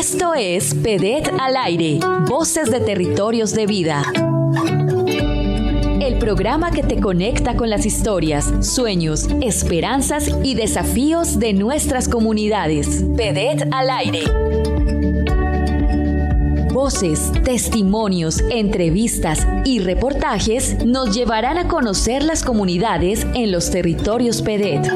Esto es PEDET al aire, Voces de Territorios de Vida. El programa que te conecta con las historias, sueños, esperanzas y desafíos de nuestras comunidades. PEDET al aire. Voces, testimonios, entrevistas y reportajes nos llevarán a conocer las comunidades en los territorios PEDET.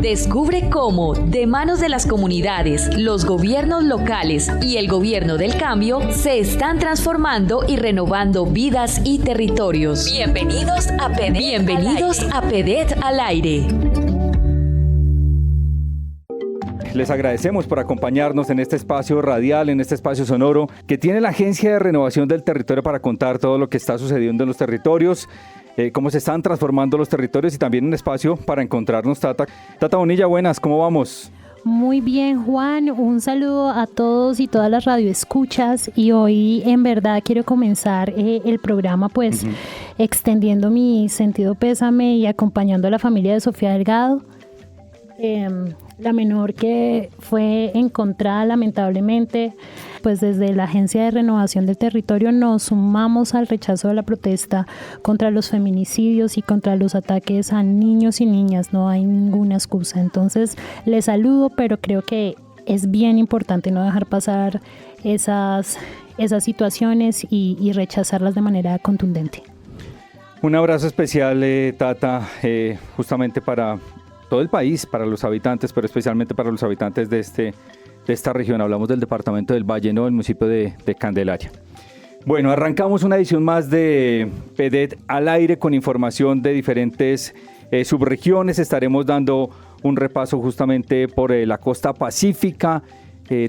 Descubre cómo, de manos de las comunidades, los gobiernos locales y el gobierno del cambio, se están transformando y renovando vidas y territorios. Bienvenidos a PEDET. Bienvenidos a PEDET al aire. Les agradecemos por acompañarnos en este espacio radial, en este espacio sonoro que tiene la Agencia de Renovación del Territorio para contar todo lo que está sucediendo en los territorios, cómo se están transformando los territorios y también un espacio para encontrarnos. Tata Bonilla, buenas, ¿cómo vamos? Muy bien, Juan, un saludo a todos y todas las radioescuchas, y hoy en verdad quiero comenzar el programa extendiendo mi sentido pésame y acompañando a la familia de Sofía Delgado, la menor que fue encontrada lamentablemente. Pues desde la Agencia de Renovación del Territorio nos sumamos al rechazo de la protesta contra los feminicidios y contra los ataques a niños y niñas. No hay ninguna excusa. Entonces les saludo, pero creo que es bien importante no dejar pasar esas situaciones y rechazarlas de manera contundente. Un abrazo especial, Tata, justamente para todo el país, para los habitantes, pero especialmente para los habitantes de esta región. Hablamos del departamento del Valle, ¿no? El municipio de Candelaria. Bueno, arrancamos una edición más de PEDET al aire con información de diferentes subregiones. Estaremos dando un repaso justamente por la costa pacífica.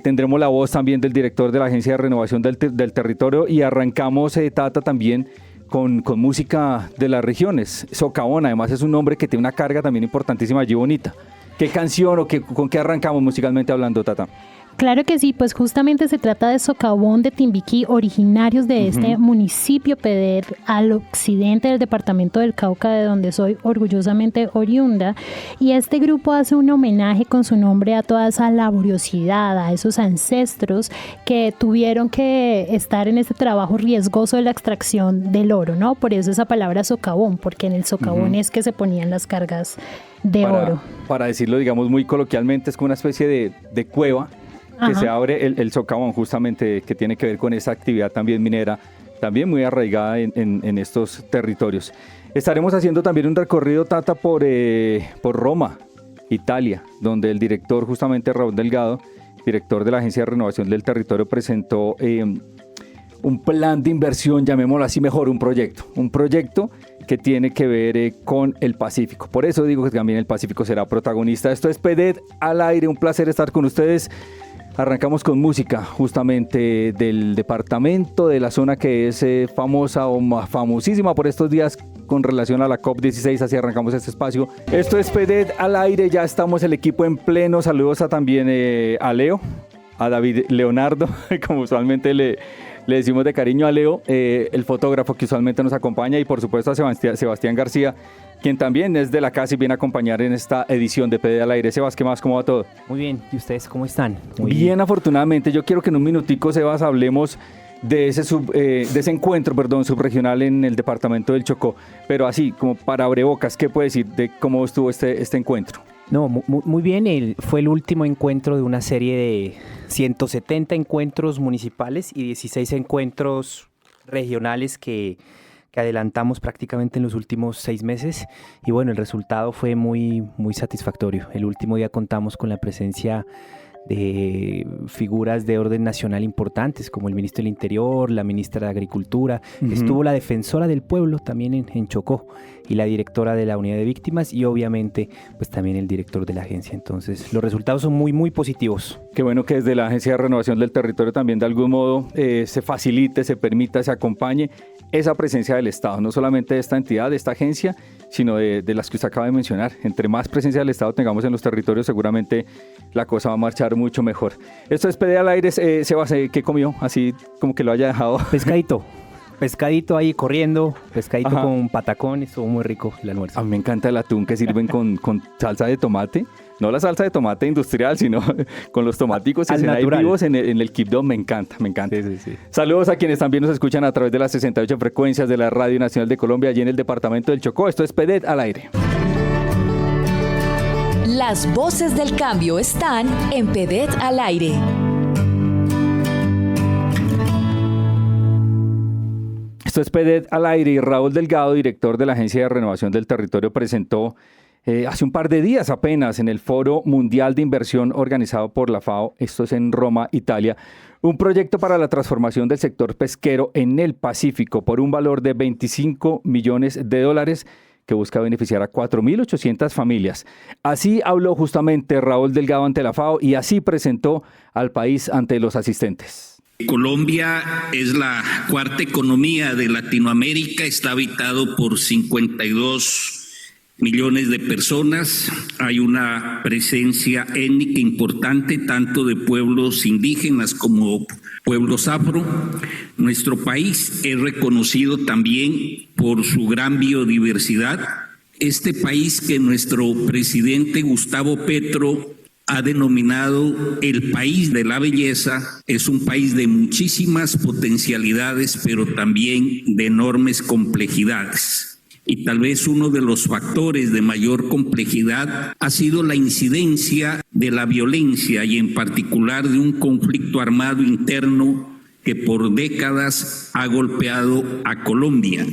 Tendremos la voz también del director de la Agencia de Renovación del Territorio, y arrancamos, Tata, también con música de las regiones. Socavón, además, es un nombre que tiene una carga también importantísima allí bonita. ¿Qué canción o con qué arrancamos musicalmente hablando, Tata? Claro que sí, pues justamente se trata de Socavón de Timbiquí, originarios de este municipio PEDET al occidente del departamento del Cauca, de donde soy orgullosamente oriunda, y este grupo hace un homenaje con su nombre a toda esa laboriosidad, a esos ancestros que tuvieron que estar en este trabajo riesgoso de la extracción del oro, ¿no? Por eso esa palabra socavón, porque en el socavón es que se ponían las cargas de oro. Para decirlo, digamos, muy coloquialmente, es como una especie de cueva que se abre el socavón, justamente, que tiene que ver con esa actividad también minera, también muy arraigada en estos territorios. Estaremos haciendo también un recorrido, Tata, por Roma, Italia, donde el director, justamente Raúl Delgado, director de la Agencia de Renovación del Territorio, presentó un plan de inversión, llamémoslo así mejor, un proyecto que tiene que ver con el Pacífico. Por eso digo que también el Pacífico será protagonista. Esto es PEDET al aire, un placer estar con ustedes. Arrancamos con música justamente del departamento, de la zona que es famosa o famosísima por estos días con relación a la COP16, así arrancamos este espacio. Esto es PEDET al aire, ya estamos el equipo en pleno. Saludos también a Leo, a David Leonardo, como usualmente le decimos de cariño a Leo, el fotógrafo que usualmente nos acompaña, y por supuesto a Sebastián García, quien también es de la casa y viene a acompañar en esta edición de PEDET al aire. Sebas, ¿qué más? ¿Cómo va todo? Muy bien, ¿y ustedes cómo están? Muy bien, afortunadamente. Yo quiero que en un minutico, Sebas, hablemos de ese encuentro, subregional en el departamento del Chocó, pero así, como para abrebocas, ¿qué puede decir de cómo estuvo este encuentro? No, muy bien, fue el último encuentro de una serie de 170 encuentros municipales y 16 encuentros regionales que adelantamos prácticamente en los últimos 6 meses, y bueno, el resultado fue muy satisfactorio. El último día contamos con la presencia de figuras de orden nacional importantes como el ministro del Interior, la ministra de Agricultura, estuvo la defensora del pueblo también en Chocó, y la directora de la unidad de víctimas, y obviamente pues también el director de la agencia. Entonces los resultados son muy positivos. Qué bueno que desde la Agencia de Renovación del Territorio también de algún modo se facilite, se permita, se acompañe esa presencia del Estado, no solamente de esta entidad, de esta agencia, sino de las que usted acaba de mencionar. Entre más presencia del Estado tengamos en los territorios, seguramente la cosa va a marchar mucho mejor. Esto es PEDET al aire. Sebas, ¿qué comió? Así como que lo haya dejado. Pescadito. pescadito ahí corriendo, pescadito con patacón, estuvo muy rico el almuerzo. A mí me encanta el atún que sirven con salsa de tomate. No la salsa de tomate industrial, sino con los tomáticos que se ahí vivos en el Quibdó. Me encanta. Sí. Saludos a quienes también nos escuchan a través de las 68 frecuencias de la Radio Nacional de Colombia, allí en el departamento del Chocó. Esto es PEDET al aire. Las voces del cambio están en PEDET al aire. Esto es PEDET al aire y Raúl Delgado, director de la Agencia de Renovación del Territorio, presentó hace un par de días apenas en el Foro Mundial de Inversión organizado por la FAO, esto es en Roma, Italia, un proyecto para la transformación del sector pesquero en el Pacífico por un valor de $25 millones que busca beneficiar a 4.800 familias. Así habló justamente Raúl Delgado ante la FAO y así presentó al país ante los asistentes. Colombia es la cuarta economía de Latinoamérica, está habitado por 52 millones de personas, hay una presencia étnica importante tanto de pueblos indígenas como pueblos afro. Nuestro país es reconocido también por su gran biodiversidad. Este país que nuestro presidente Gustavo Petro ha denominado el país de la belleza, es un país de muchísimas potencialidades, pero también de enormes complejidades. Y tal vez uno de los factores de mayor complejidad ha sido la incidencia de la violencia y en particular de un conflicto armado interno que por décadas ha golpeado a Colombia.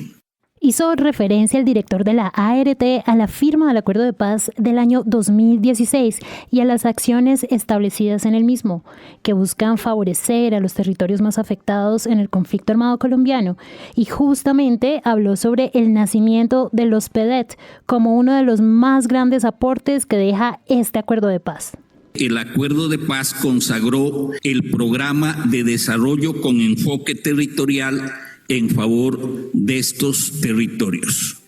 Hizo referencia el director de la ART a la firma del Acuerdo de Paz del año 2016 y a las acciones establecidas en el mismo, que buscan favorecer a los territorios más afectados en el conflicto armado colombiano. Y justamente habló sobre el nacimiento de los PEDET como uno de los más grandes aportes que deja este Acuerdo de Paz. El Acuerdo de Paz consagró el programa de desarrollo con enfoque territorial en favor de estos territorios.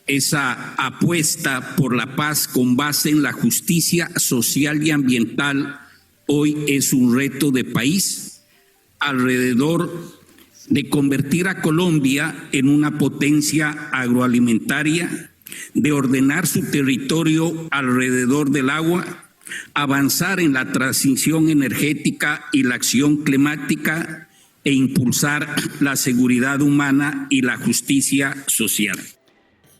Esa apuesta por la paz con base en la justicia social y ambiental hoy es un reto de país alrededor de convertir a Colombia en una potencia agroalimentaria, de ordenar su territorio alrededor del agua, avanzar en la transición energética y la acción climática, e impulsar la seguridad humana y la justicia social.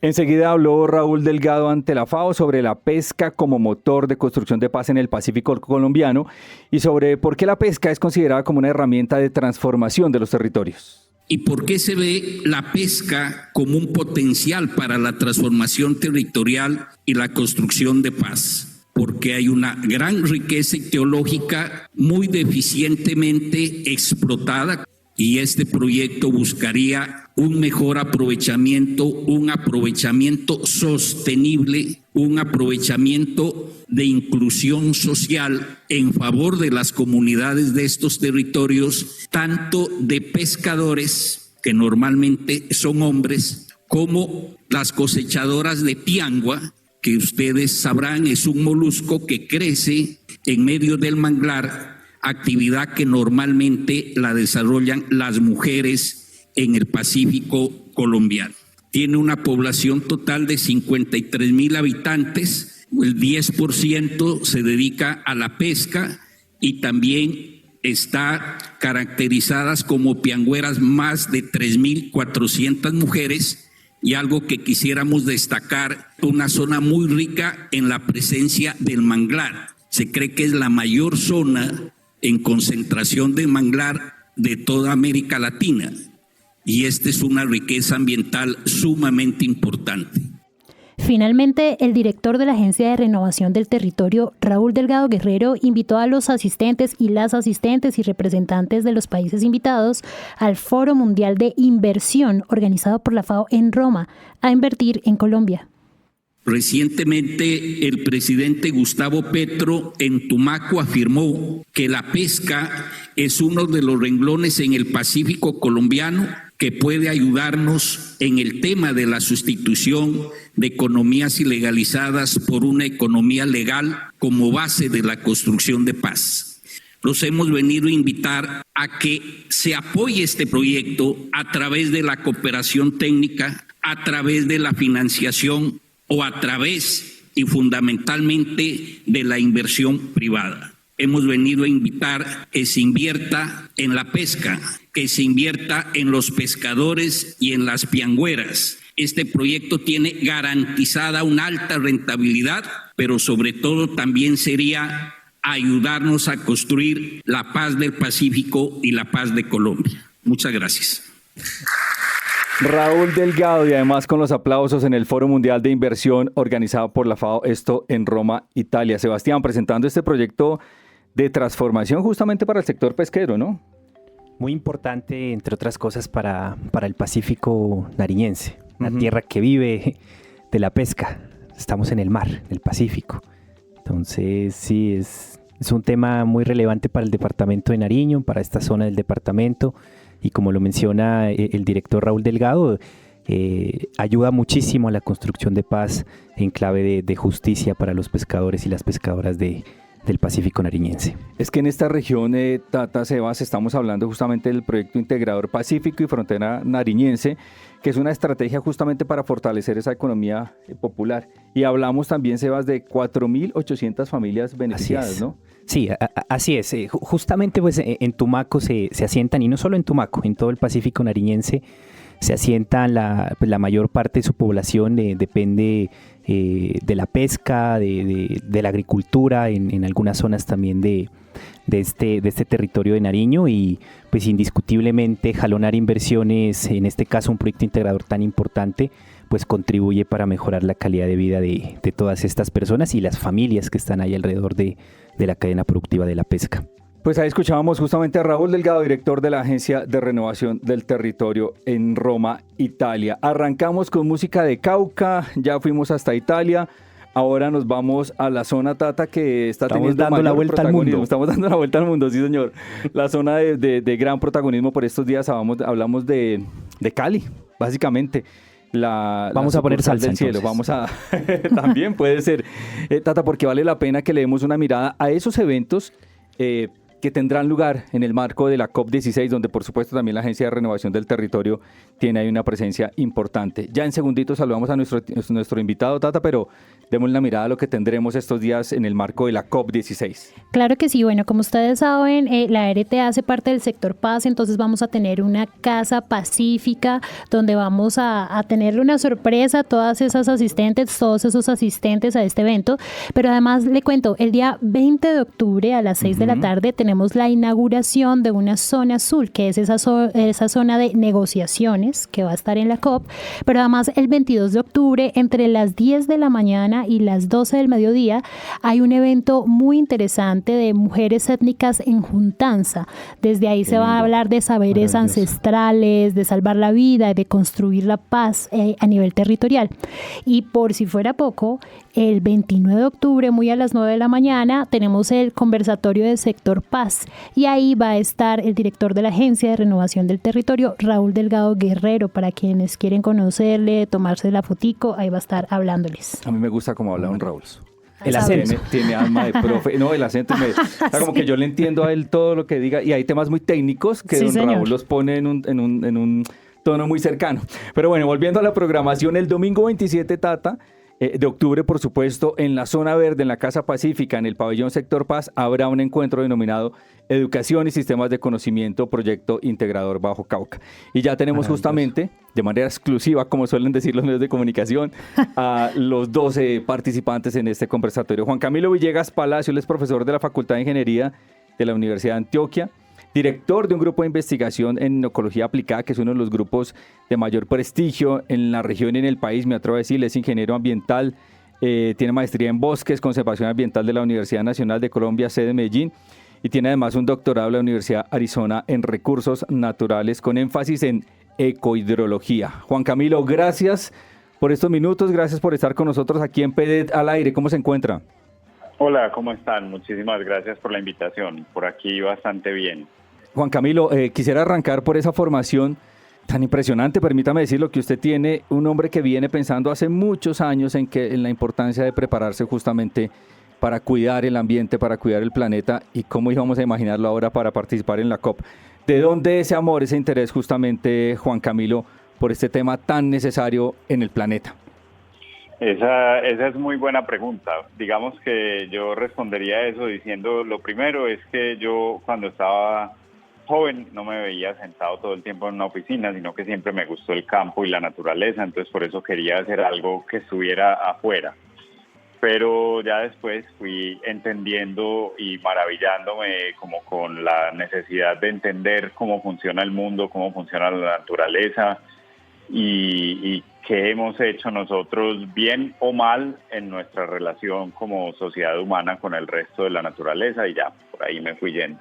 Enseguida habló Raúl Delgado ante la FAO sobre la pesca como motor de construcción de paz en el Pacífico colombiano y sobre por qué la pesca es considerada como una herramienta de transformación de los territorios. ¿Y por qué se ve la pesca como un potencial para la transformación territorial y la construcción de paz? Porque hay una gran riqueza ictiológica muy deficientemente explotada y este proyecto buscaría un mejor aprovechamiento, un aprovechamiento sostenible, un aprovechamiento de inclusión social en favor de las comunidades de estos territorios, tanto de pescadores, que normalmente son hombres, como las cosechadoras de piangua, que ustedes sabrán es un molusco que crece en medio del manglar, actividad que normalmente la desarrollan las mujeres en el Pacífico colombiano. Tiene una población total de 53,000 habitantes, el 10% se dedica a la pesca y también está caracterizadas como piangüeras más de 3,400 mujeres. Y algo que quisiéramos destacar, una zona muy rica en la presencia del manglar. Se cree que es la mayor zona en concentración de manglar de toda América Latina. Y esta es una riqueza ambiental sumamente importante. Finalmente, el director de la Agencia de Renovación del Territorio, Raúl Delgado Guerrero, invitó a los asistentes y las asistentes y representantes de los países invitados al Foro Mundial de Inversión organizado por la FAO en Roma a invertir en Colombia. Recientemente, el presidente Gustavo Petro en Tumaco afirmó que la pesca es uno de los renglones en el Pacífico colombiano que puede ayudarnos en el tema de la sustitución de economías ilegalizadas por una economía legal como base de la construcción de paz. los hemos venido a invitar a que se apoye este proyecto a través de la cooperación técnica, a través de la financiación o a través y fundamentalmente de la inversión privada. Hemos venido a invitar que se invierta en la pesca, que se invierta en los pescadores y en las piangüeras. Este proyecto tiene garantizada una alta rentabilidad, pero sobre todo también sería ayudarnos a construir la paz del Pacífico y la paz de Colombia. Muchas gracias. Raúl Delgado, y además con los aplausos en el Foro Mundial de Inversión organizado por la FAO, esto en Roma, Italia. Sebastián, presentando este proyecto de transformación justamente para el sector pesquero, ¿no? Muy importante, entre otras cosas, para el Pacífico nariñense, una tierra que vive de la pesca. Estamos en el mar, el Pacífico. Entonces, sí, es un tema muy relevante para el departamento de Nariño, para esta zona del departamento, y como lo menciona el director Raúl Delgado, ayuda muchísimo a la construcción de paz en clave de justicia para los pescadores y las pescadoras del Pacífico nariñense. Es que en esta región, Tata, Sebas, estamos hablando justamente del proyecto integrador Pacífico y Frontera Nariñense, que es una estrategia justamente para fortalecer esa economía popular. Y hablamos también, Sebas, de 4.800 familias beneficiadas, ¿no? Sí, así es. Justamente pues en Tumaco se asientan, y no solo en Tumaco, en todo el Pacífico nariñense se asientan la mayor parte de su población, depende de la pesca, de la agricultura, en algunas zonas también de este territorio de Nariño, y pues indiscutiblemente jalonar inversiones, en este caso un proyecto integrador tan importante, pues contribuye para mejorar la calidad de vida de todas estas personas y las familias que están ahí alrededor de la cadena productiva de la pesca. Pues ahí escuchábamos justamente a Raúl Delgado, director de la Agencia de Renovación del Territorio en Roma, Italia. Arrancamos con música de Cauca, ya fuimos hasta Italia, ahora nos vamos a la zona, Tata, que estamos dando la vuelta al mundo. Estamos dando la vuelta al mundo, sí señor. La zona de gran protagonismo por estos días, hablamos de Cali, básicamente. Vamos a poner salsa del cielo, entonces. vamos a también puede ser, Tata, porque vale la pena que le demos una mirada a esos eventos que tendrán lugar en el marco de la COP16, donde por supuesto también la Agencia de Renovación del Territorio tiene ahí una presencia importante. Ya en segunditos saludamos a nuestro invitado, Tata, pero demos una mirada a lo que tendremos estos días en el marco de la COP16. Claro que sí, bueno, como ustedes saben, la ART hace parte del sector paz, entonces vamos a tener una casa pacífica donde vamos a tenerle una sorpresa a todas esas asistentes, todos esos asistentes a este evento, pero además le cuento, el día 20 de octubre a las 6 de la tarde tenemos la inauguración de una zona azul, que es esa zona de negociaciones que va a estar en la COP, pero además el 22 de octubre entre las 10 de la mañana y las 12 del mediodía hay un evento muy interesante de mujeres étnicas en juntanza. Desde ahí se va a hablar de saberes ancestrales, de salvar la vida, de construir la paz a nivel territorial. Y por si fuera poco, el 29 de octubre, muy a las 9 de la mañana, tenemos el conversatorio del sector paz, y ahí va a estar el director de la Agencia de Renovación del Territorio, Raúl Delgado Guerrero, para quienes quieren conocerle, tomarse la fotico, ahí va a estar hablándoles. A mí me gusta cómo habla don Raúl. El acento. Tiene alma de profe. No, el acento como que yo le entiendo a él todo lo que diga, y hay temas muy técnicos que don Raúl los pone en un tono muy cercano. Pero bueno, volviendo a la programación, el domingo 27, Tata, de octubre, por supuesto, en la zona verde, en la Casa Pacífica, en el pabellón Sector Paz, habrá un encuentro denominado Educación y Sistemas de Conocimiento, Proyecto Integrador Bajo Cauca. Y ya tenemos justamente, de manera exclusiva, como suelen decir los medios de comunicación, a los 12 participantes en este conversatorio. Juan Camilo Villegas Palacio, él es profesor de la Facultad de Ingeniería de la Universidad de Antioquia, director de un grupo de investigación en ecología aplicada, que es uno de los grupos de mayor prestigio en la región y en el país, me atrevo a decir, es ingeniero ambiental, tiene maestría en bosques, conservación ambiental de la Universidad Nacional de Colombia, sede Medellín, y tiene además un doctorado de la Universidad Arizona en recursos naturales con énfasis en ecohidrología. Juan Camilo, gracias por estos minutos, gracias por estar con nosotros aquí en PEDET al aire. ¿Cómo se encuentra? Hola, ¿cómo están? Muchísimas gracias por la invitación. Por aquí bastante bien. Juan Camilo, quisiera arrancar por esa formación tan impresionante, permítame decirlo, que usted tiene, un hombre que viene pensando hace muchos años en la importancia de prepararse justamente para cuidar el ambiente, para cuidar el planeta, y cómo íbamos a imaginarlo ahora para participar en la COP. ¿De dónde ese amor, ese interés justamente, Juan Camilo, por este tema tan necesario en el planeta? Esa es muy buena pregunta. Digamos que yo respondería eso diciendo, lo primero es que yo cuando estaba joven no me veía sentado todo el tiempo en una oficina, sino que siempre me gustó el campo y la naturaleza, entonces por eso quería hacer algo que estuviera afuera. Pero ya después fui entendiendo y maravillándome como con la necesidad de entender cómo funciona el mundo, cómo funciona la naturaleza y qué hemos hecho nosotros bien o mal en nuestra relación como sociedad humana con el resto de la naturaleza, y ya por ahí me fui yendo,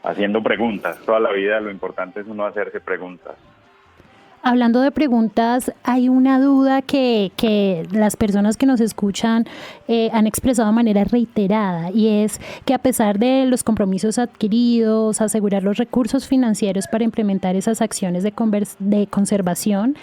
haciendo preguntas. Toda la vida lo importante es uno hacerse preguntas. Hablando de preguntas, hay una duda que las personas que nos escuchan han expresado de manera reiterada, y es que a pesar de los compromisos adquiridos, asegurar los recursos financieros para implementar esas acciones de conservación,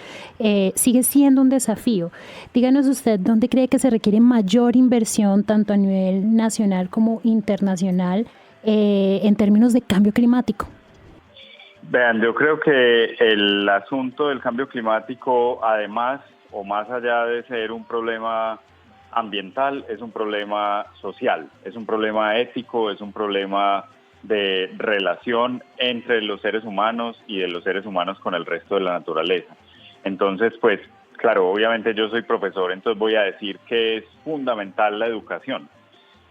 sigue siendo un desafío. Díganos usted, ¿dónde cree que se requiere mayor inversión, tanto a nivel nacional como internacional, en términos de cambio climático? Vean, yo creo que el asunto del cambio climático, además o más allá de ser un problema ambiental, es un problema social, es un problema ético, es un problema de relación entre los seres humanos y de los seres humanos con el resto de la naturaleza. Entonces, pues, claro, obviamente yo soy profesor, entonces voy a decir que es fundamental la educación.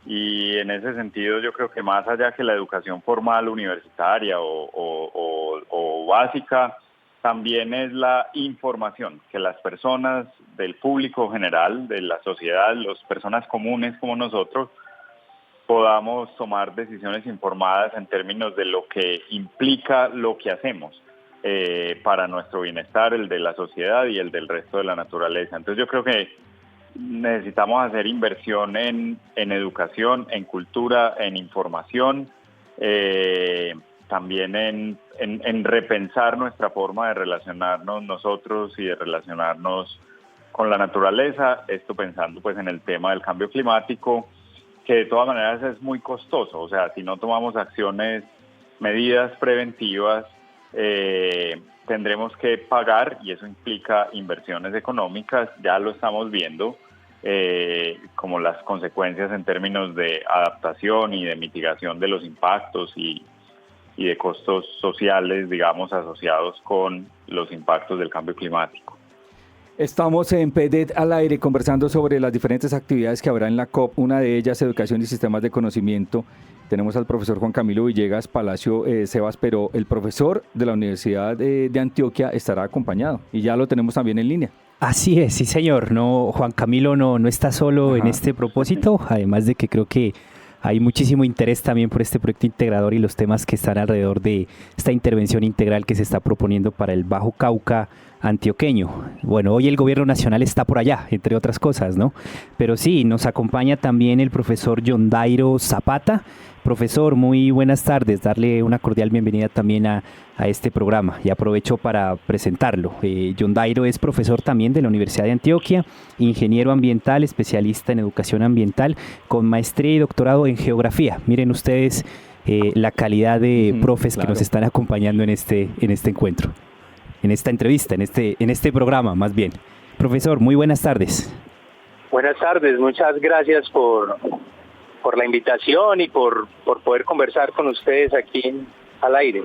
Y en ese sentido yo creo que más allá que la educación formal universitaria o básica, también es la información, que las personas del público general, de la sociedad, las personas comunes como nosotros, podamos tomar decisiones informadas en términos de lo que implica lo que hacemos para nuestro bienestar, el de la sociedad y el del resto de la naturaleza. Entonces yo creo que necesitamos hacer inversión en educación, en cultura, en información, también en repensar nuestra forma de relacionarnos nosotros y de relacionarnos con la naturaleza, esto pensando pues en el tema del cambio climático, que de todas maneras es muy costoso. O sea, si no tomamos medidas preventivas, tendremos que pagar, y eso implica inversiones económicas. Ya lo estamos viendo, como las consecuencias en términos de adaptación y de mitigación de los impactos y de costos sociales, digamos, asociados con los impactos del cambio climático. Estamos en PEDET al aire conversando sobre las diferentes actividades que habrá en la COP, una de ellas educación y sistemas de conocimiento. Tenemos al profesor Juan Camilo Villegas Palacio Sebas, pero el profesor de la Universidad de Antioquia estará acompañado y ya lo tenemos también en línea. Así es, sí señor. No, Juan Camilo no está solo en este propósito, además de que creo que hay muchísimo interés también por este proyecto integrador y los temas que están alrededor de esta intervención integral que se está proponiendo para el Bajo Cauca antioqueño. Bueno, hoy el gobierno nacional está por allá, entre otras cosas, ¿no? Pero sí, nos acompaña también el profesor Yondairo Zapata. Profesor, muy buenas tardes. Darle una cordial bienvenida también a este programa y aprovecho para presentarlo. Yondairo es profesor también de la Universidad de Antioquia, ingeniero ambiental, especialista en educación ambiental, con maestría y doctorado en geografía. Miren ustedes la calidad de profes que nos están acompañando en este encuentro, en esta entrevista, en este programa más bien. Profesor, muy buenas tardes. Buenas tardes, muchas gracias por la invitación y por poder conversar con ustedes aquí al aire.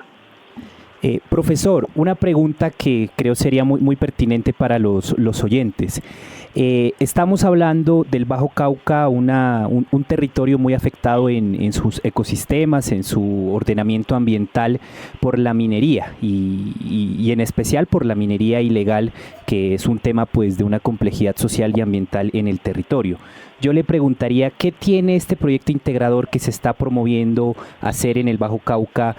Profesor, una pregunta que creo sería muy pertinente para los oyentes. Estamos hablando del Bajo Cauca, un territorio muy afectado en sus ecosistemas, en su ordenamiento ambiental por la minería y en especial por la minería ilegal, que es un tema pues de una complejidad social y ambiental en el territorio. Yo le preguntaría, ¿qué tiene este proyecto integrador que se está promoviendo hacer en el Bajo Cauca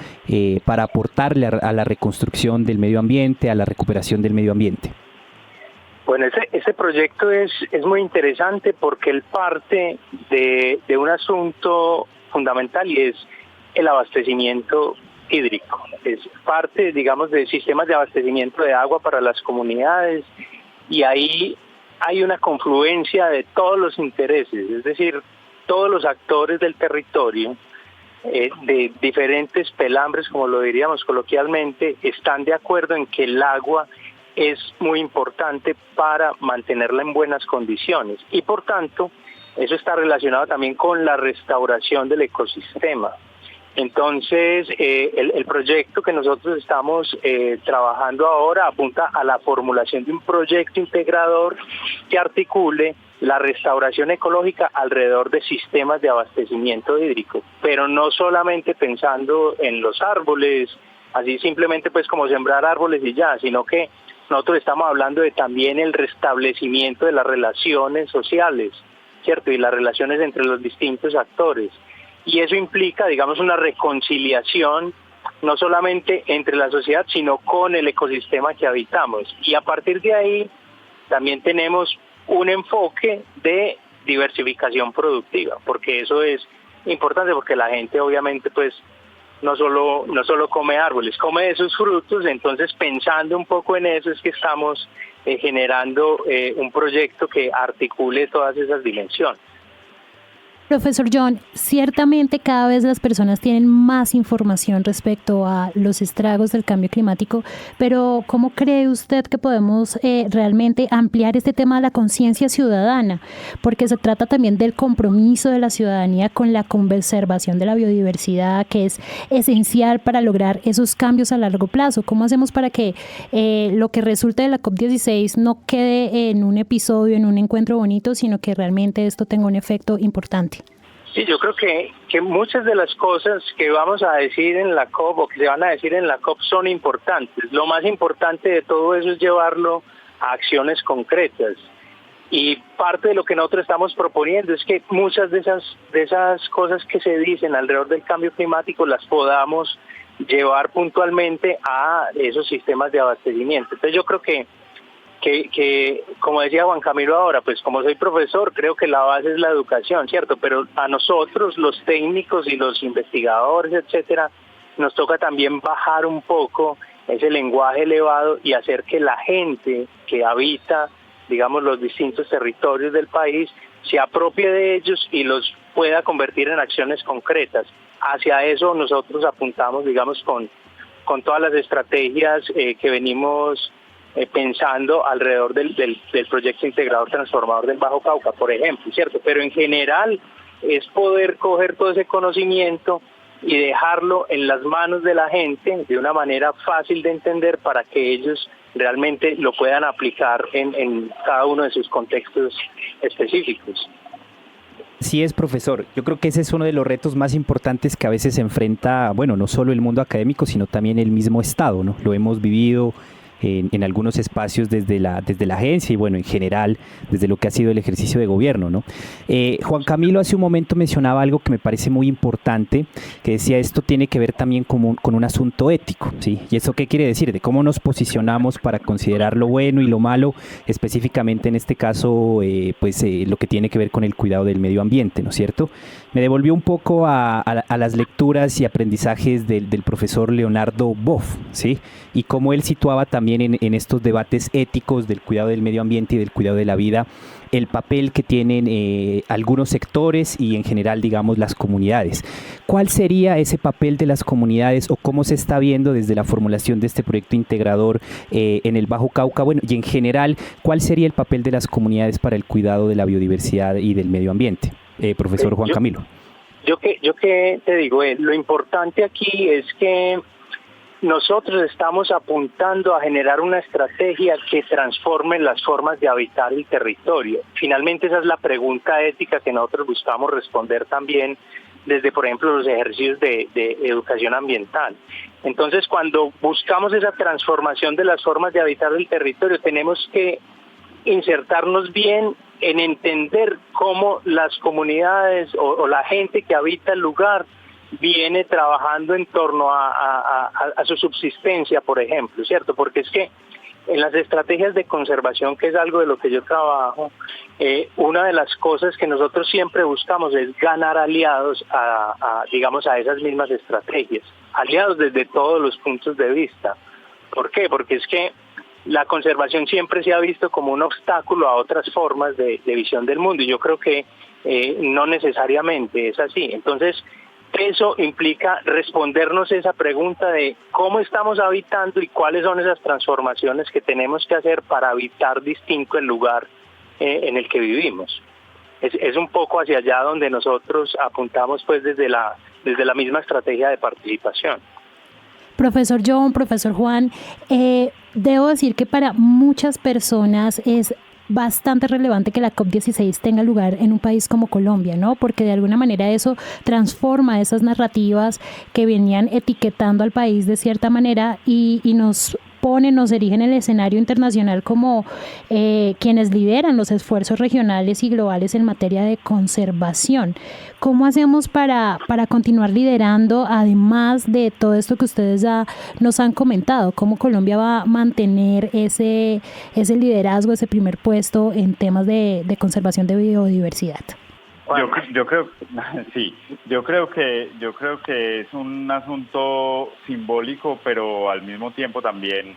para aportarle a la reconstrucción del medio ambiente, a la recuperación del medio ambiente? Bueno, ese proyecto es muy interesante porque él parte de un asunto fundamental y es el abastecimiento hídrico. Es parte, digamos, de sistemas de abastecimiento de agua para las comunidades, y ahí hay una confluencia de todos los intereses, es decir, todos los actores del territorio, de diferentes pelambres, como lo diríamos coloquialmente, están de acuerdo en que el agua es muy importante para mantenerla en buenas condiciones y por tanto eso está relacionado también con la restauración del ecosistema. Entonces, el proyecto que nosotros estamos trabajando ahora apunta a la formulación de un proyecto integrador que articule la restauración ecológica alrededor de sistemas de abastecimiento hídrico, pero no solamente pensando en los árboles, así simplemente pues como sembrar árboles y ya, sino que nosotros estamos hablando de también el restablecimiento de las relaciones sociales, ¿cierto? Y las relaciones entre los distintos actores. Y eso implica, digamos, una reconciliación no solamente entre la sociedad, sino con el ecosistema que habitamos. Y a partir de ahí también tenemos un enfoque de diversificación productiva, porque eso es importante, porque la gente obviamente pues no solo come árboles, come esos frutos. Entonces, pensando un poco en eso es que estamos generando un proyecto que articule todas esas dimensiones. Profesor John, ciertamente cada vez las personas tienen más información respecto a los estragos del cambio climático, pero ¿cómo cree usted que podemos realmente ampliar este tema de la conciencia ciudadana? Porque se trata también del compromiso de la ciudadanía con la conservación de la biodiversidad, que es esencial para lograr esos cambios a largo plazo. ¿Cómo hacemos para que lo que resulte de la COP16 no quede en un episodio, en un encuentro bonito, sino que realmente esto tenga un efecto importante? Sí, yo creo que muchas de las cosas que vamos a decir en la COP o que se van a decir en la COP son importantes. Lo más importante de todo eso es llevarlo a acciones concretas. Y parte de lo que nosotros estamos proponiendo es que muchas de esas cosas que se dicen alrededor del cambio climático las podamos llevar puntualmente a esos sistemas de abastecimiento. Entonces yo creo que como decía Juan Camilo ahora, pues como soy profesor, creo que la base es la educación, ¿cierto? Pero a nosotros, los técnicos y los investigadores, etcétera, nos toca también bajar un poco ese lenguaje elevado y hacer que la gente que habita, digamos, los distintos territorios del país se apropie de ellos y los pueda convertir en acciones concretas. Hacia eso nosotros apuntamos, digamos, con todas las estrategias que venimos pensando alrededor del proyecto integrador transformador del Bajo Cauca, por ejemplo, ¿cierto? Pero en general es poder coger todo ese conocimiento y dejarlo en las manos de la gente de una manera fácil de entender para que ellos realmente lo puedan aplicar en cada uno de sus contextos específicos. Sí es, profesor. Yo creo que ese es uno de los retos más importantes que a veces se enfrenta, bueno, no solo el mundo académico, sino también el mismo Estado, ¿no? Lo hemos vivido en algunos espacios desde la agencia y bueno, en general desde lo que ha sido el ejercicio de gobierno, ¿no? Juan Camilo hace un momento mencionaba algo que me parece muy importante, que decía esto tiene que ver también con un asunto ético, ¿sí? ¿Y eso qué quiere decir? De cómo nos posicionamos para considerar lo bueno y lo malo, específicamente en este caso, lo que tiene que ver con el cuidado del medio ambiente, ¿no es cierto? Me devolvió un poco a las lecturas y aprendizajes del profesor Leonardo Boff, ¿sí? Y cómo él situaba también en estos debates éticos del cuidado del medio ambiente y del cuidado de la vida, el papel que tienen algunos sectores y en general, digamos, las comunidades. ¿Cuál sería ese papel de las comunidades o cómo se está viendo desde la formulación de este proyecto integrador en el Bajo Cauca? Bueno, y en general, ¿cuál sería el papel de las comunidades para el cuidado de la biodiversidad y del medio ambiente? Profesor Juan Camilo. Yo que te digo, lo importante aquí es que nosotros estamos apuntando a generar una estrategia que transforme las formas de habitar el territorio. Finalmente esa es la pregunta ética que nosotros buscamos responder también desde, por ejemplo, los ejercicios de educación ambiental. Entonces, cuando buscamos esa transformación de las formas de habitar el territorio, tenemos que insertarnos bien en entender cómo las comunidades o la gente que habita el lugar viene trabajando en torno a su subsistencia, por ejemplo, ¿cierto? Porque es que en las estrategias de conservación, que es algo de lo que yo trabajo, una de las cosas que nosotros siempre buscamos es ganar aliados digamos, a esas mismas estrategias, aliados desde todos los puntos de vista. ¿Por qué? Porque es que la conservación siempre se ha visto como un obstáculo a otras formas de visión del mundo, y yo creo que No necesariamente es así. Entonces, eso implica respondernos esa pregunta de cómo estamos habitando y cuáles son esas transformaciones que tenemos que hacer para habitar distinto el lugar en el que vivimos. Es un poco hacia allá donde nosotros apuntamos pues desde la misma estrategia de participación. Profesor John, profesor Juan, debo decir que para muchas personas es bastante relevante que la COP16 tenga lugar en un país como Colombia, ¿no? Porque de alguna manera eso transforma esas narrativas que venían etiquetando al país de cierta manera y nos erige en el escenario internacional como quienes lideran los esfuerzos regionales y globales en materia de conservación. ¿Cómo hacemos para continuar liderando, además de todo esto que ustedes ya nos han comentado? ¿Cómo Colombia va a mantener ese liderazgo, ese primer puesto en temas de conservación de biodiversidad? Yo creo que es un asunto simbólico, pero al mismo tiempo también,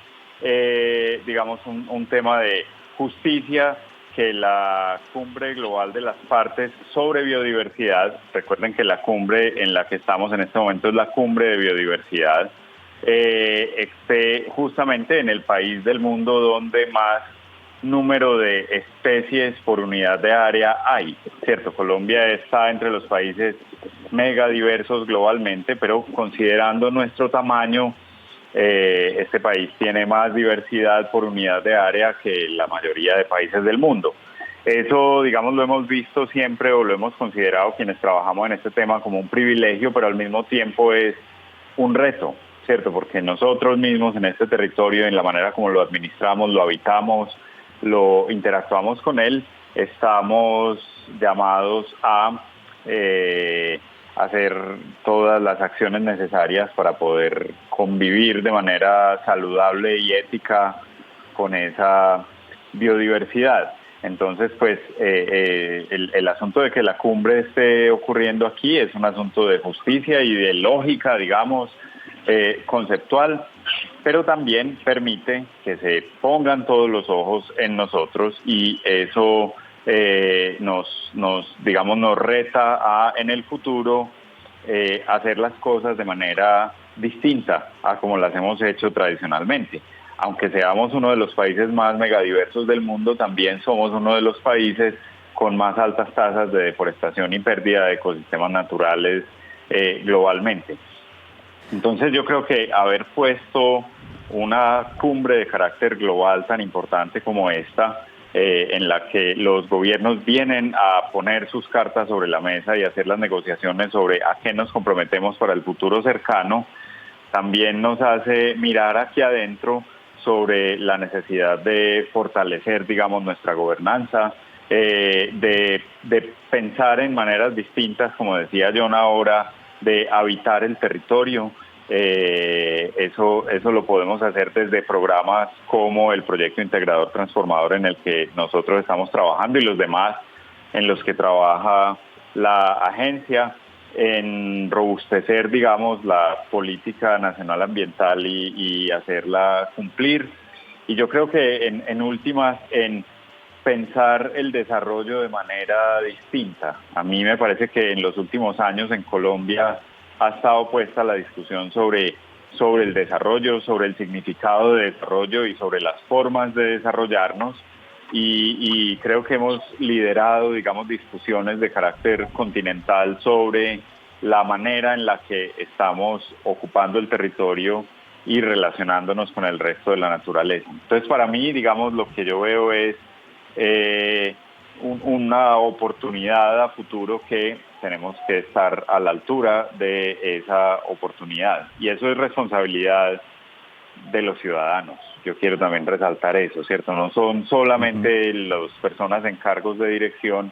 digamos, un tema de justicia, que la cumbre global de las partes sobre biodiversidad, recuerden que la cumbre en la que estamos en este momento es la cumbre de biodiversidad, esté justamente en el país del mundo donde más número de especies por unidad de área hay, ¿cierto? Colombia está entre los países mega diversos globalmente, pero considerando nuestro tamaño, este país tiene más diversidad por unidad de área que la mayoría de países del mundo. Eso, digamos, lo hemos visto siempre o lo hemos considerado quienes trabajamos en este tema como un privilegio, pero al mismo tiempo es un reto, ¿cierto? Porque nosotros mismos en este territorio, en la manera como lo administramos, lo habitamos, lo interactuamos con él, estamos llamados a hacer todas las acciones necesarias para poder convivir de manera saludable y ética con esa biodiversidad. Entonces, pues, el asunto de que la cumbre esté ocurriendo aquí es un asunto de justicia y de lógica, digamos, conceptual, pero también permite que se pongan todos los ojos en nosotros y eso nos reta a en el futuro hacer las cosas de manera distinta a como las hemos hecho tradicionalmente. Aunque seamos uno de los países más megadiversos del mundo, también somos uno de los países con más altas tasas de deforestación y pérdida de ecosistemas naturales globalmente. Entonces yo creo que haber puesto una cumbre de carácter global tan importante como esta, en la que los gobiernos vienen a poner sus cartas sobre la mesa y hacer las negociaciones sobre a qué nos comprometemos para el futuro cercano, también nos hace mirar hacia adentro sobre la necesidad de fortalecer, digamos, nuestra gobernanza, de pensar en maneras distintas, como decía John ahora, de habitar el territorio. Eso lo podemos hacer desde programas como el Proyecto Integrador Transformador en el que nosotros estamos trabajando y los demás en los que trabaja la agencia, en robustecer, digamos, la política nacional ambiental y hacerla cumplir. Y yo creo que en últimas, en pensar el desarrollo de manera distinta. A mí me parece que en los últimos años en Colombia ha estado puesta la discusión sobre el desarrollo, sobre el significado de desarrollo y sobre las formas de desarrollarnos. Y creo que hemos liderado, digamos, discusiones de carácter continental sobre la manera en la que estamos ocupando el territorio y relacionándonos con el resto de la naturaleza. Entonces, para mí, digamos, lo que yo veo es una oportunidad a futuro que tenemos que estar a la altura de esa oportunidad. Y eso es responsabilidad de los ciudadanos. Yo quiero también resaltar eso, ¿cierto? No son solamente las personas en cargos de dirección,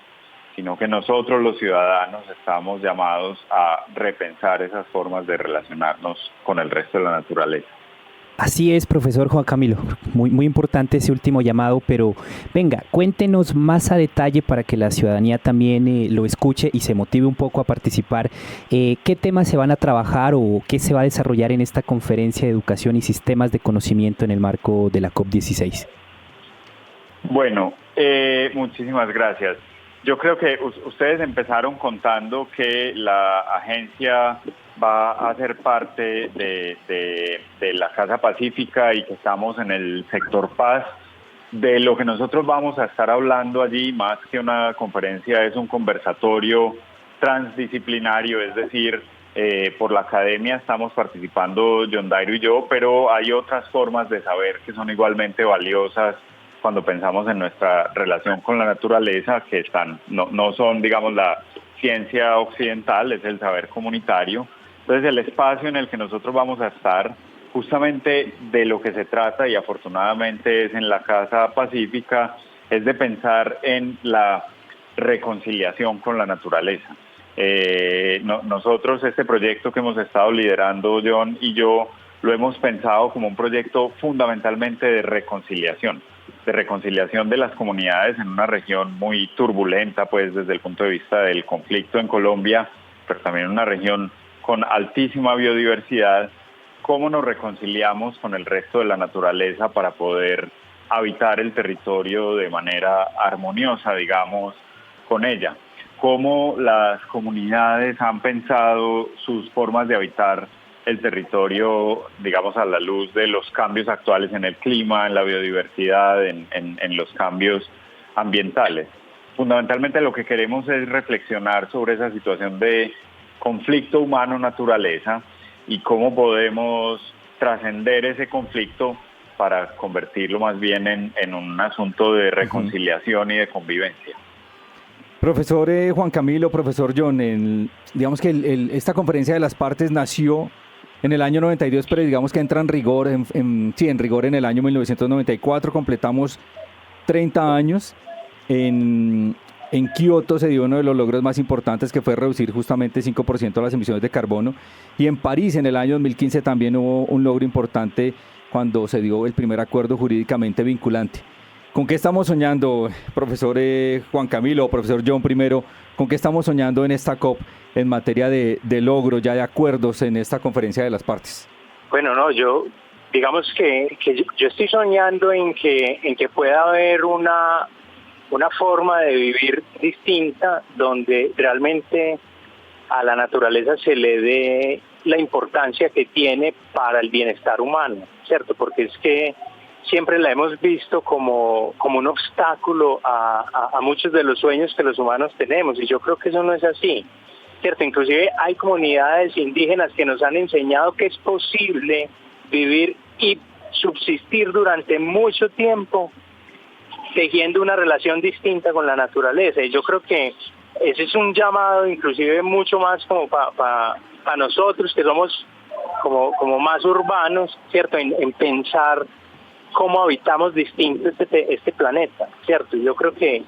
sino que nosotros los ciudadanos estamos llamados a repensar esas formas de relacionarnos con el resto de la naturaleza. Así es, profesor Juan Camilo, muy importante ese último llamado, pero venga, cuéntenos más a detalle para que la ciudadanía también lo escuche y se motive un poco a participar. ¿Qué temas se van a trabajar o qué se va a desarrollar en esta conferencia de educación y sistemas de conocimiento en el marco de la COP16? Bueno, muchísimas gracias. Yo creo que ustedes empezaron contando que la agencia va a ser parte de la Casa Pacífica y que estamos en el sector paz. De lo que nosotros vamos a estar hablando allí, más que una conferencia, es un conversatorio transdisciplinario, es decir, por la academia estamos participando John Dairo y yo, pero hay otras formas de saber que son igualmente valiosas cuando pensamos en nuestra relación con la naturaleza, que no son, digamos, la ciencia occidental, es el saber comunitario. Entonces el espacio en el que nosotros vamos a estar, justamente de lo que se trata, y afortunadamente es en la Casa Pacífica, es de pensar en la reconciliación con la naturaleza. Nosotros este proyecto que hemos estado liderando John y yo lo hemos pensado como un proyecto fundamentalmente de reconciliación de las comunidades en una región muy turbulenta, pues desde el punto de vista del conflicto en Colombia, pero también una región con altísima biodiversidad. ¿Cómo nos reconciliamos con el resto de la naturaleza para poder habitar el territorio de manera armoniosa, digamos, con ella? ¿Cómo las comunidades han pensado sus formas de habitar el territorio, digamos, a la luz de los cambios actuales en el clima, en la biodiversidad, en los cambios ambientales? Fundamentalmente lo que queremos es reflexionar sobre esa situación de conflicto humano-naturaleza y cómo podemos trascender ese conflicto para convertirlo más bien en un asunto de reconciliación y de convivencia. Profesor Juan Camilo, profesor John, digamos que esta conferencia de las partes nació en el año 92, pero digamos que entra en rigor, en rigor en el año 1994, completamos 30 años. En Kioto se dio uno de los logros más importantes, que fue reducir justamente 5% las emisiones de carbono, y en París en el año 2015 también hubo un logro importante cuando se dio el primer acuerdo jurídicamente vinculante. ¿Con qué estamos soñando, profesor Juan Camilo, o profesor John primero, con qué estamos soñando en esta COP en materia de logro, ya de acuerdos en esta conferencia de las partes? Bueno, no, digamos que yo estoy soñando en que pueda haber una forma de vivir distinta donde realmente a la naturaleza se le dé la importancia que tiene para el bienestar humano, ¿cierto? Porque es que siempre la hemos visto como un obstáculo a muchos de los sueños que los humanos tenemos, y yo creo que eso no es así, ¿cierto? Inclusive hay comunidades indígenas que nos han enseñado que es posible vivir y subsistir durante mucho tiempo tejiendo una relación distinta con la naturaleza, y yo creo que ese es un llamado inclusive mucho más como para nosotros que somos como más urbanos, ¿cierto? En pensar cómo habitamos distinto este planeta, ¿cierto? Yo creo que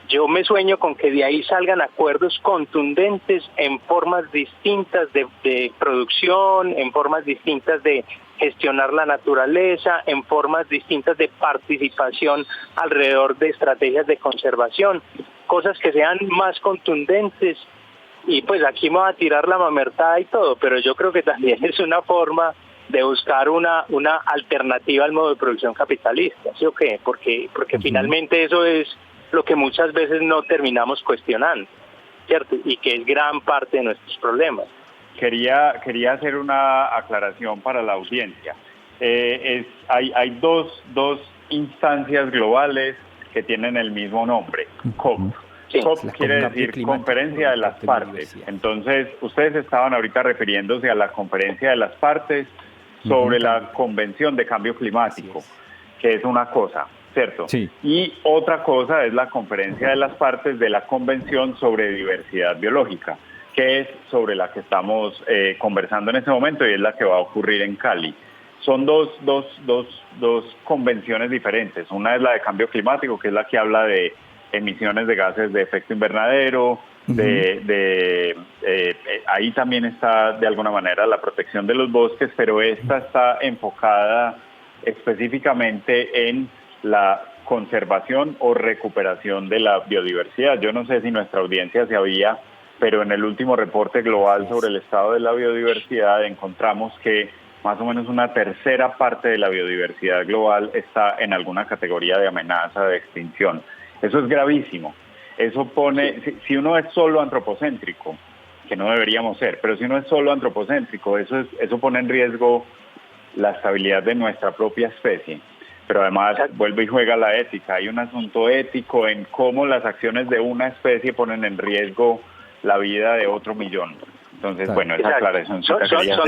yo me sueño con que de ahí salgan acuerdos contundentes en formas distintas de producción, en formas distintas de gestionar la naturaleza, en formas distintas de participación alrededor de estrategias de conservación, cosas que sean más contundentes. Y pues aquí me va a tirar la mamertada y todo, pero yo creo que también es una forma de buscar una alternativa al modo de producción capitalista, ¿sí o qué? Porque finalmente eso es lo que muchas veces no terminamos cuestionando, ¿cierto? Y que es gran parte de nuestros problemas. Quería hacer una aclaración para la audiencia. Hay dos instancias globales que tienen el mismo nombre, COP. Sí. COP quiere decir Conferencia de las Partes. Entonces, ustedes estaban ahorita refiriéndose a la Conferencia de las Partes sobre la Convención de Cambio Climático, que es una cosa, ¿cierto? Sí. Y otra cosa es la Conferencia de las Partes de la Convención sobre Diversidad Biológica, que es sobre la que estamos conversando en este momento y es la que va a ocurrir en Cali. Son dos convenciones diferentes. Una es la de cambio climático, que es la que habla de emisiones de gases de efecto invernadero, ahí también está de alguna manera la protección de los bosques, pero esta está enfocada específicamente en la conservación o recuperación de la biodiversidad. Yo no sé si nuestra audiencia sabía, pero en el último reporte global sobre el estado de la biodiversidad encontramos que más o menos una tercera parte de la biodiversidad global está en alguna categoría de amenaza de extinción. Eso es gravísimo. eso pone, si uno es solo antropocéntrico, que no deberíamos ser, pero si uno es solo antropocéntrico, eso pone en riesgo la estabilidad de nuestra propia especie. Pero además vuelve y juega la ética. Hay un asunto ético en cómo las acciones de una especie ponen en riesgo la vida de otro millón. Entonces, claro. Bueno, esa aclaración. Son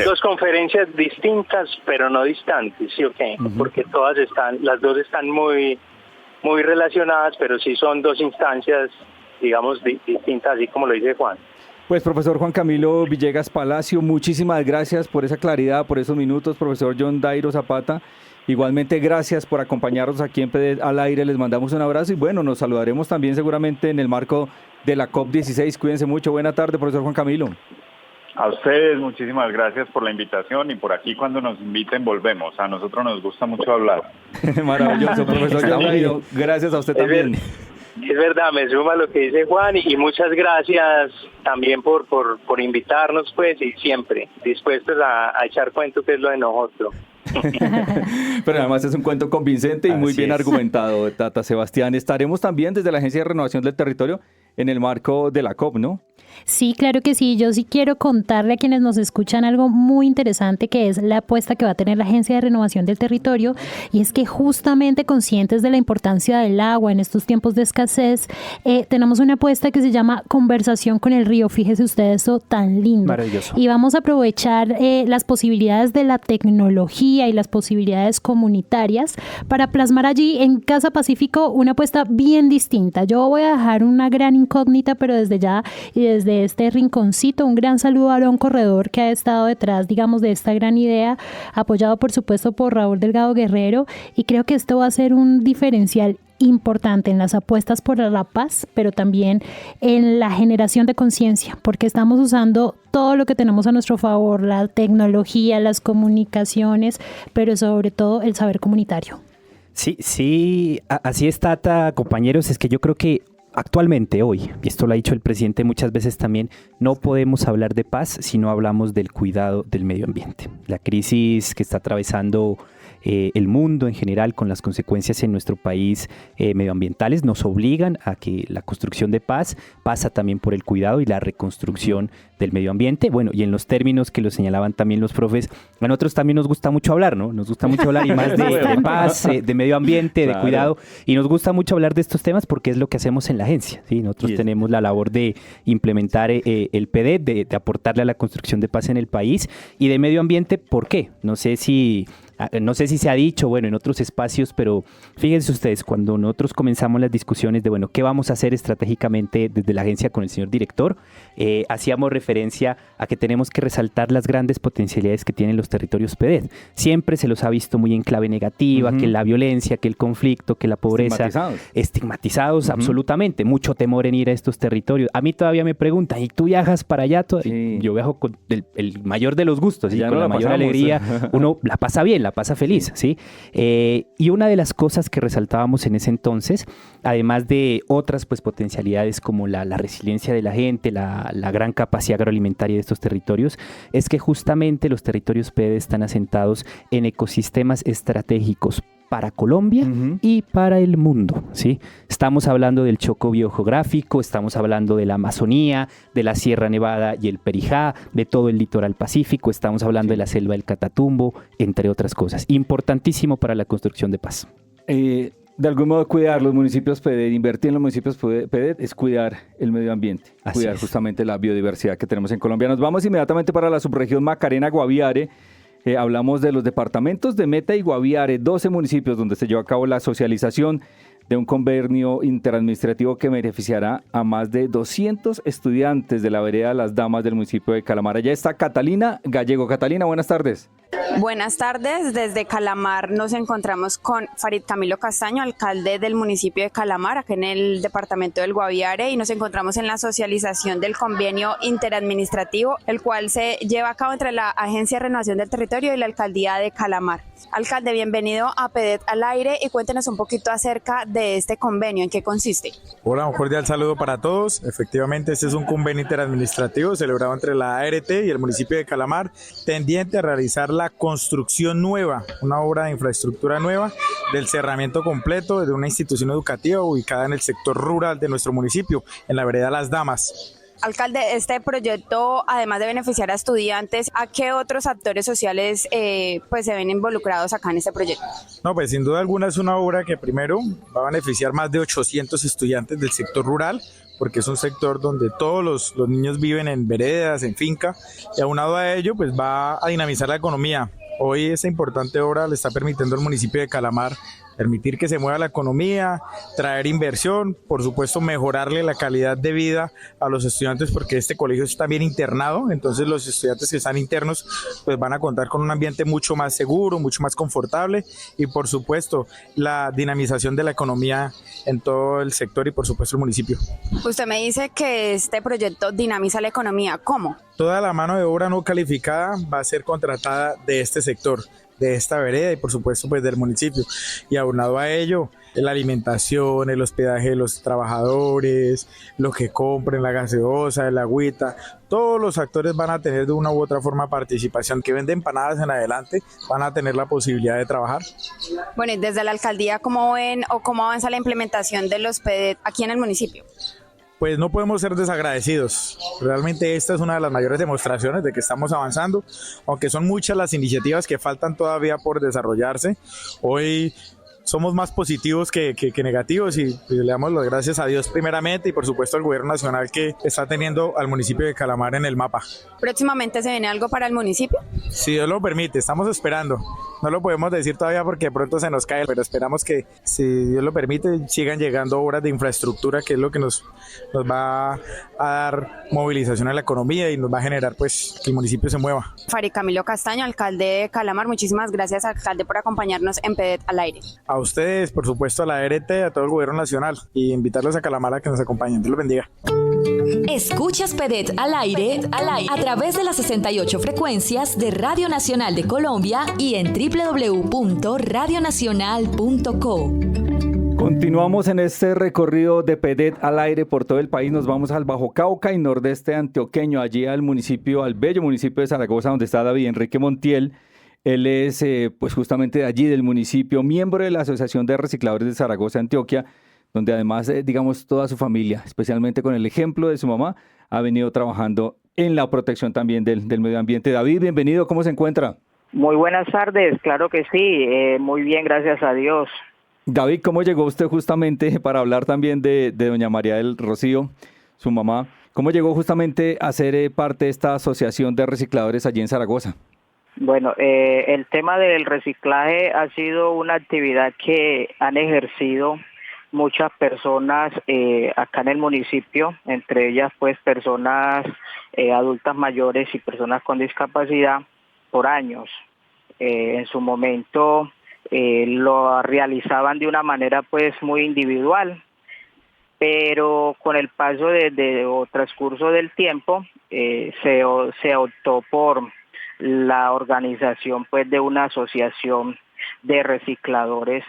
dos conferencias distintas, pero no distantes, ¿sí o qué? Porque las dos están muy, muy relacionadas, pero sí son dos instancias, digamos, distintas, así como lo dice Juan. Pues, profesor Juan Camilo Villegas Palacio, muchísimas gracias por esa claridad, por esos minutos. Profesor John Dairo Zapata, igualmente gracias por acompañarnos aquí en PDET al aire. Les mandamos un abrazo y bueno, nos saludaremos también seguramente en el marco de la COP16. Cuídense mucho. Buena tarde, profesor Juan Camilo. A ustedes muchísimas gracias por la invitación y por aquí cuando nos inviten volvemos. A nosotros nos gusta mucho hablar. Maravilloso, profesor John Dairo. Gracias a usted también. Es verdad, me sumo a lo que dice Juan y muchas gracias también por invitarnos, pues, y siempre dispuestos a echar cuento que es lo de nosotros. Pero además es un cuento convincente y muy bien argumentado, Tata Sebastián. Estaremos también desde la Agencia de Renovación del Territorio en el marco de la COP, ¿no? Sí, claro que sí. Yo sí quiero contarle a quienes nos escuchan algo muy interesante que es la apuesta que va a tener la Agencia de Renovación del Territorio, y es que justamente conscientes de la importancia del agua en estos tiempos de escasez, tenemos una apuesta que se llama Conversación con el Río. Fíjese usted eso tan lindo. Maravilloso. Y vamos a aprovechar las posibilidades de la tecnología y las posibilidades comunitarias para plasmar allí en Casa Pacífico una apuesta bien distinta. Yo voy a dejar una gran incógnita, pero desde ya y desde este rinconcito, un gran saludo a Aaron Corredor, que ha estado detrás, digamos, de esta gran idea, apoyado por supuesto por Raúl Delgado Guerrero, y creo que esto va a ser un diferencial importante en las apuestas por la paz, pero también en la generación de conciencia, porque estamos usando todo lo que tenemos a nuestro favor, la tecnología, las comunicaciones, pero sobre todo el saber comunitario. Sí, así es, Tata, compañeros. Es que yo creo que actualmente, hoy, y esto lo ha dicho el presidente muchas veces también, no podemos hablar de paz si no hablamos del cuidado del medio ambiente. La crisis que está atravesando el mundo en general, con las consecuencias en nuestro país medioambientales, nos obligan a que la construcción de paz pasa también por el cuidado y la reconstrucción del medio ambiente. Bueno, y en los términos que lo señalaban también los profes, a nosotros también nos gusta mucho hablar, ¿no? Nos gusta mucho hablar y más de paz, de medio ambiente, claro, de cuidado, y nos gusta mucho hablar de estos temas porque es lo que hacemos en la agencia, ¿sí? Nosotros tenemos la labor de implementar el PDET, de aportarle a la construcción de paz en el país, y de medio ambiente, ¿por qué? No sé si se ha dicho, bueno, en otros espacios, pero fíjense ustedes, cuando nosotros comenzamos las discusiones de, bueno, ¿qué vamos a hacer estratégicamente desde la agencia con el señor director? Hacíamos referencia a que tenemos que resaltar las grandes potencialidades que tienen los territorios PDET. Siempre se los ha visto muy en clave negativa, que la violencia, que el conflicto, que la pobreza. Estigmatizados, absolutamente. Mucho temor en ir a estos territorios. A mí todavía me preguntan, ¿y tú viajas para allá? Sí. Yo viajo con el mayor de los gustos, y con la mayor alegría. Uno la pasa bien, la pasa feliz, ¿sí? Y una de las cosas que resaltábamos en ese entonces, además de otras pues potencialidades como la resiliencia de la gente, la gran capacidad agroalimentaria de estos territorios, es que justamente los territorios PDET están asentados en ecosistemas estratégicos para Colombia y para el mundo, ¿sí? Estamos hablando del choco biogeográfico, estamos hablando de la Amazonía, de la Sierra Nevada y el Perijá, de todo el litoral pacífico, estamos hablando de la selva del Catatumbo, entre otras cosas. Importantísimo para la construcción de paz. De algún modo, cuidar los municipios PDET, invertir en los municipios PDET es cuidar el medio ambiente, cuidar justamente la biodiversidad que tenemos en Colombia. Nos vamos inmediatamente para la subregión Macarena-Guaviare. Hablamos de los departamentos de Meta y Guaviare, 12 municipios donde se llevó a cabo la socialización de un convenio interadministrativo que beneficiará a más de 200 estudiantes de la vereda Las Damas del municipio de Calamar. Allá está Catalina Gallego. Catalina, buenas tardes. Buenas tardes, desde Calamar nos encontramos con Farid Camilo Castaño, alcalde del municipio de Calamar, acá en el departamento del Guaviare, y nos encontramos en la socialización del convenio interadministrativo, el cual se lleva a cabo entre la Agencia de Renovación del Territorio y la Alcaldía de Calamar. Alcalde, bienvenido a PEDET al aire y cuéntenos un poquito acerca de este convenio, ¿en qué consiste? Hola, un cordial saludo para todos. Efectivamente, este es un convenio interadministrativo celebrado entre la ART y el municipio de Calamar, tendiente a realizar la construcción nueva, una obra de infraestructura nueva del cerramiento completo de una institución educativa ubicada en el sector rural de nuestro municipio, en la vereda Las Damas. Alcalde, este proyecto, además de beneficiar a estudiantes, ¿a qué otros actores sociales pues se ven involucrados acá en este proyecto? No, pues sin duda alguna es una obra que primero va a beneficiar más de 800 estudiantes del sector rural, porque es un sector donde todos los niños viven en veredas, en finca, y aunado a ello, pues va a dinamizar la economía. Hoy esta importante obra le está permitiendo al municipio de Calamar permitir que se mueva la economía, traer inversión, por supuesto mejorarle la calidad de vida a los estudiantes porque este colegio es también internado, entonces los estudiantes que están internos pues van a contar con un ambiente mucho más seguro, mucho más confortable y por supuesto la dinamización de la economía en todo el sector y por supuesto el municipio. Usted me dice que este proyecto dinamiza la economía, ¿cómo? Toda la mano de obra no calificada va a ser contratada de este sector, de esta vereda y por supuesto pues del municipio y aunado a ello la alimentación, el hospedaje de los trabajadores, lo que compren, la gaseosa, el agüita, todos los actores van a tener de una u otra forma participación. Que venden empanadas en adelante van a tener la posibilidad de trabajar. Bueno, y desde la alcaldía, ¿cómo ven o cómo avanza la implementación de los PEDET aquí en el municipio? Pues no podemos ser desagradecidos. Realmente esta es una de las mayores demostraciones de que estamos avanzando, aunque son muchas las iniciativas que faltan todavía por desarrollarse. Hoy somos más positivos que negativos y le damos las gracias a Dios primeramente y por supuesto al gobierno nacional que está teniendo al municipio de Calamar en el mapa. ¿Próximamente se viene algo para el municipio? Si Dios lo permite, estamos esperando. No lo podemos decir todavía porque de pronto se nos cae, pero esperamos que, si Dios lo permite, sigan llegando obras de infraestructura, que es lo que nos va a dar movilización a la economía y nos va a generar pues que el municipio se mueva. Fari Camilo Castaño, alcalde de Calamar, muchísimas gracias, alcalde, por acompañarnos en PEDET al aire. A ustedes, por supuesto, a la ART, a todo el gobierno nacional y invitarlos a Calamar a que nos acompañen. Dios los bendiga. Escuchas PEDET al aire a través de las 68 frecuencias de Radio Nacional de Colombia y en www.radionacional.co. Continuamos en este recorrido de PEDET al aire por todo el país. Nos vamos al Bajo Cauca y nordeste antioqueño, allí al bello municipio de Zaragoza, donde está David Enrique Montiel. Él es pues justamente de allí, del municipio, miembro de la Asociación de Recicladores de Zaragoza, Antioquia, donde además, digamos, toda su familia, especialmente con el ejemplo de su mamá, ha venido trabajando en la protección también del medio ambiente. David, bienvenido, ¿cómo se encuentra? Muy buenas tardes, claro que sí, muy bien, gracias a Dios. David, ¿cómo llegó usted justamente para hablar también de doña María del Rocío, su mamá? ¿Cómo llegó justamente a ser parte de esta asociación de recicladores allí en Zaragoza? Bueno, el tema del reciclaje ha sido una actividad que han ejercido muchas personas acá en el municipio, entre ellas pues personas adultas mayores y personas con discapacidad por años. En su momento lo realizaban de una manera pues muy individual, pero con el paso o transcurso del tiempo se optó por la organización pues de una asociación de recicladores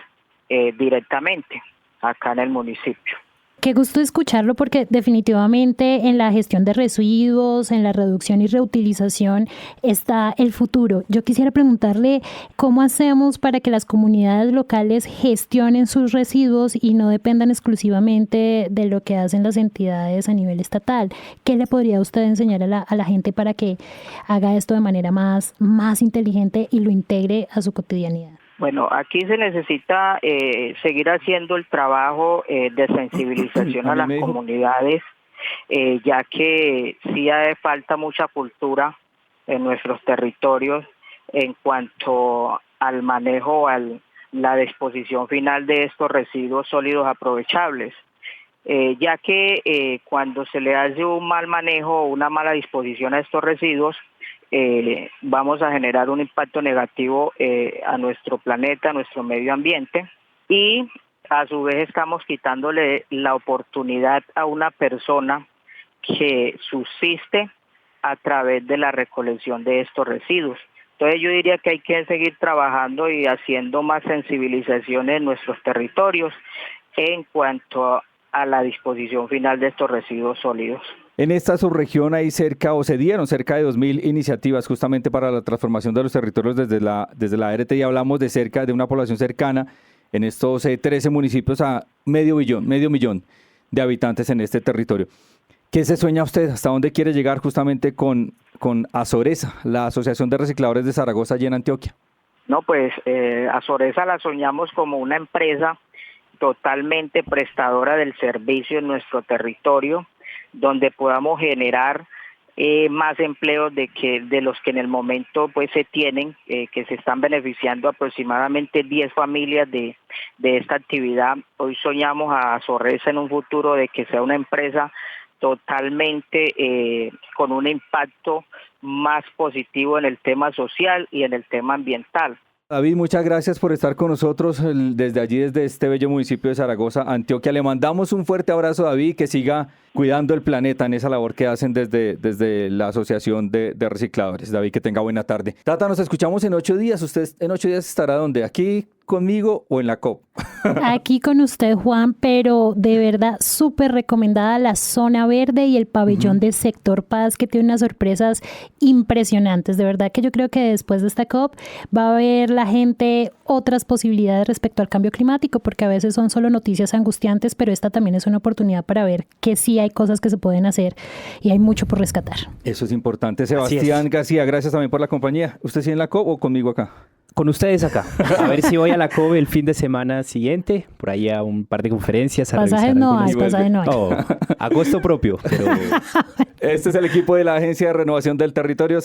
directamente acá en el municipio. Qué gusto escucharlo porque definitivamente en la gestión de residuos, en la reducción y reutilización está el futuro. Yo quisiera preguntarle cómo hacemos para que las comunidades locales gestionen sus residuos y no dependan exclusivamente de lo que hacen las entidades a nivel estatal. ¿Qué le podría usted enseñar a la gente para que haga esto de manera más inteligente y lo integre a su cotidianidad? Bueno, aquí se necesita seguir haciendo el trabajo de sensibilización a las comunidades, ya que sí hace falta mucha cultura en nuestros territorios en cuanto al manejo, a la disposición final de estos residuos sólidos aprovechables, ya que cuando se le hace un mal manejo o una mala disposición a estos residuos, vamos a generar un impacto negativo a nuestro planeta, a nuestro medio ambiente, y a su vez estamos quitándole la oportunidad a una persona que subsiste a través de la recolección de estos residuos, Entonces yo diría que hay que seguir trabajando y haciendo más sensibilizaciones en nuestros territorios en cuanto a la disposición final de estos residuos sólidos. En esta subregión hay se dieron cerca de 2.000 iniciativas justamente para la transformación de los territorios desde la ART, y hablamos de una población cercana en estos 13 municipios a medio millón de habitantes en este territorio. ¿Qué se sueña usted? ¿Hasta dónde quiere llegar justamente con Azoresa, la Asociación de Recicladores de Zaragoza allí en Antioquia? No, pues Azoresa la soñamos como una empresa totalmente prestadora del servicio en nuestro territorio, donde podamos generar más empleos de los que en el momento pues se tienen, que se están beneficiando aproximadamente 10 familias de esta actividad. Hoy soñamos a Azoresa en un futuro de que sea una empresa totalmente con un impacto más positivo en el tema social y en el tema ambiental. David, muchas gracias por estar con nosotros desde este bello municipio de Zaragoza, Antioquia. Le mandamos un fuerte abrazo, David, que siga cuidando el planeta en esa labor que hacen desde la Asociación de Recicladores. David, que tenga buena tarde. Tata, nos escuchamos en 8 días. ¿Usted en 8 días estará dónde? ¿Aquí conmigo o en la COP? Aquí con usted, Juan, pero de verdad súper recomendada la zona verde y el pabellón de Sector Paz, que tiene unas sorpresas impresionantes. De verdad que yo creo que después de esta COP va a ver la gente otras posibilidades respecto al cambio climático, porque a veces son solo noticias angustiantes, pero esta también es una oportunidad para ver que sí hay cosas que se pueden hacer y hay mucho por rescatar. Eso es importante. Sebastián García, gracias también por la compañía. ¿Usted sí en la COP o conmigo acá? Con ustedes acá. A ver si voy a la COP el fin de semana siguiente, por ahí a un par de conferencias. Pasajes no hay. A costo propio. Pero... Este es el equipo de la Agencia de Renovación del Territorio.